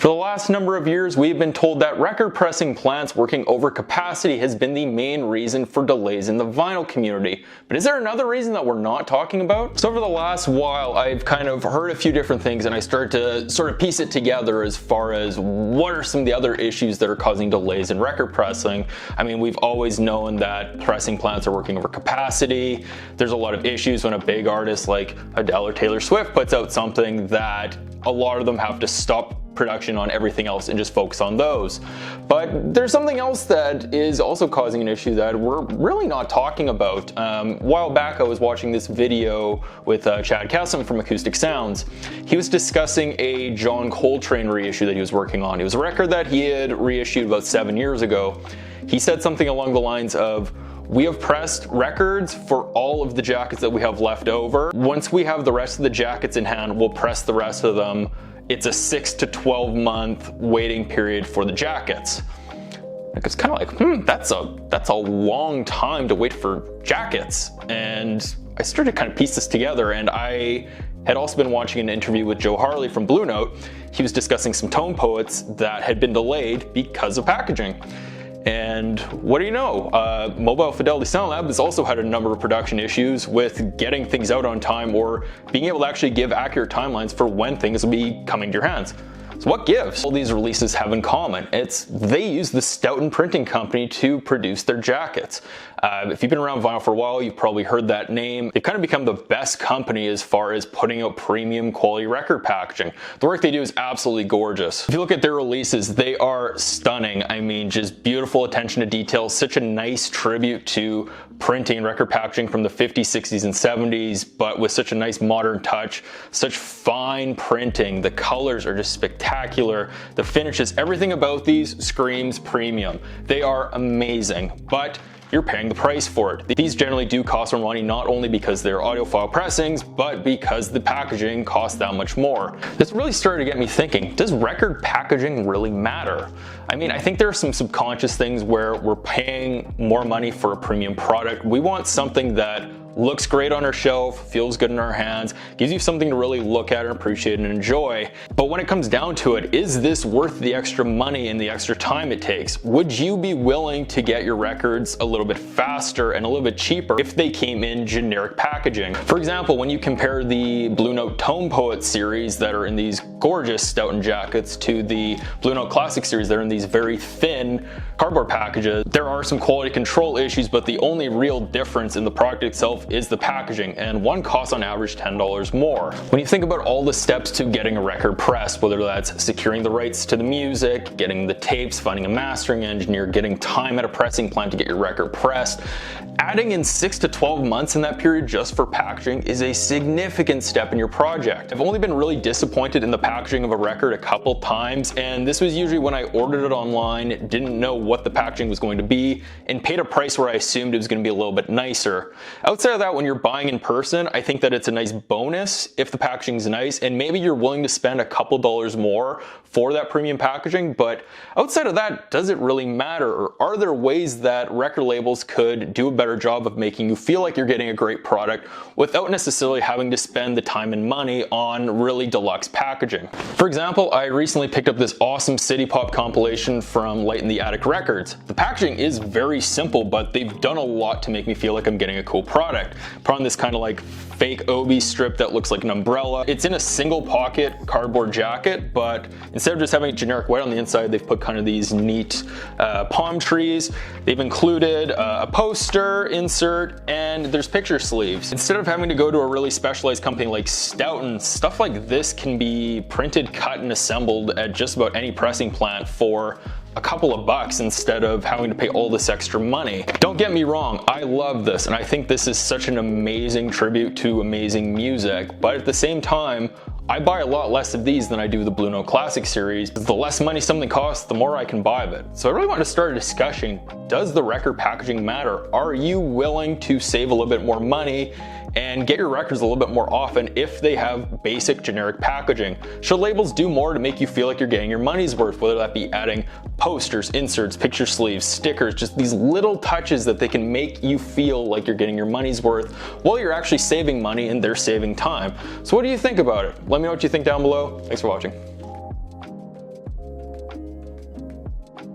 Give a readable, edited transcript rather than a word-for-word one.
For the last number of years, we've been told that record pressing plants working over capacity has been the main reason for delays in the vinyl community. But is there another reason that we're not talking about? So over the last while, I've kind of heard a few different things and I started to sort of piece it together as far as what are some of the other issues that are causing delays in record pressing. I mean, we've always known that pressing plants are working over capacity. There's a lot of issues when a big artist like Adele or Taylor Swift puts out something that a lot of them have to stop production on everything else and just focus on those. But there's something else that is also causing an issue that we're really not talking about. A while back I was watching this video with Chad Kessam from Acoustic Sounds. He was discussing a John Coltrane reissue that he was working on. It was a record that he had reissued about 7 years ago. He said something along the lines of, "We have pressed records for all of the jackets that we have left over. Once we have the rest of the jackets in hand, we'll press the rest of them. It's a 6 to 12 month waiting period for the jackets." It's kind of like, that's a long time to wait for jackets. And I started to kind of piece this together, and I had also been watching an interview with Joe Harley from Blue Note. He was discussing some tone poets that had been delayed because of packaging. And what do you know? Mobile Fidelity Sound Lab has also had a number of production issues with getting things out on time or being able to actually give accurate timelines for when things will be coming to your hands. So what gives? All these releases have in common. They use the Stoughton Printing Company to produce their jackets. If you've been around vinyl for a while, you've probably heard that name. They've kind of become the best company as far as putting out premium quality record packaging. The work they do is absolutely gorgeous. If you look at their releases, they are stunning. I mean, just beautiful attention to detail, such a nice tribute to printing and record packaging from the 50s, 60s, and 70s, but with such a nice modern touch, such fine printing. The colors are just spectacular. The finishes, everything about these screams premium. They are amazing, but you're paying the price for it. These generally do cost more money, not only because they're audiophile pressings, but because the packaging costs that much more. This really started to get me thinking, does record packaging really matter? I mean, I think there are some subconscious things where we're paying more money for a premium product. We want something that looks great on our shelf, feels good in our hands, gives you something to really look at and appreciate and enjoy. But when it comes down to it, is this worth the extra money and the extra time it takes? Would you be willing to get your records a little bit faster and a little bit cheaper if they came in generic packaging? For example, when you compare the Blue Note Tone Poet series that are in these gorgeous Stoughton jackets to the Blue Note Classic series that are in these very thin cardboard packages, there are some quality control issues, but the only real difference in the product itself is the packaging, and one costs on average $10 more. When you think about all the steps to getting a record pressed, whether that's securing the rights to the music, getting the tapes, finding a mastering engineer, getting time at a pressing plant to get your record pressed, adding in 6 to 12 months in that period just for packaging is a significant step in your project. I've only been really disappointed in the packaging of a record a couple times, and this was usually when I ordered it online, didn't know what the packaging was going to be, and paid a price where I assumed it was going to be a little bit nicer. Outside of that, when you're buying in person, I think that it's a nice bonus if the packaging's nice, and maybe you're willing to spend a couple dollars more for that premium packaging, but outside of that, does it really matter? Or are there ways that record labels could do a better job of making you feel like you're getting a great product without necessarily having to spend the time and money on really deluxe packaging? For example, I recently picked up this awesome City Pop compilation from Light in the Attic Records. The packaging is very simple, but they've done a lot to make me feel like I'm getting a cool product. Put on this kind of like fake obi strip that looks like an umbrella. It's in a single pocket cardboard jacket, but instead of just having generic white on the inside, they've put kind of these neat palm trees. They've included a poster insert, and there's picture sleeves. Instead of having to go to a really specialized company like Stoughton, stuff like this can be printed, cut, and assembled at just about any pressing plant for a couple of bucks instead of having to pay all this extra money. Don't get me wrong, I love this, and I think this is such an amazing tribute to amazing music, but at the same time, I buy a lot less of these than I do the Blue Note Classic series. The less money something costs, the more I can buy of it. So I really want to start a discussion. Does the record packaging matter? Are you willing to save a little bit more money and get your records a little bit more often if they have basic generic packaging? Should labels do more to make you feel like you're getting your money's worth, whether that be adding posters, inserts, picture sleeves, stickers, just these little touches that they can make you feel like you're getting your money's worth while you're actually saving money and they're saving time. So what do you think about it? Let me know what you think down below. Thanks for watching.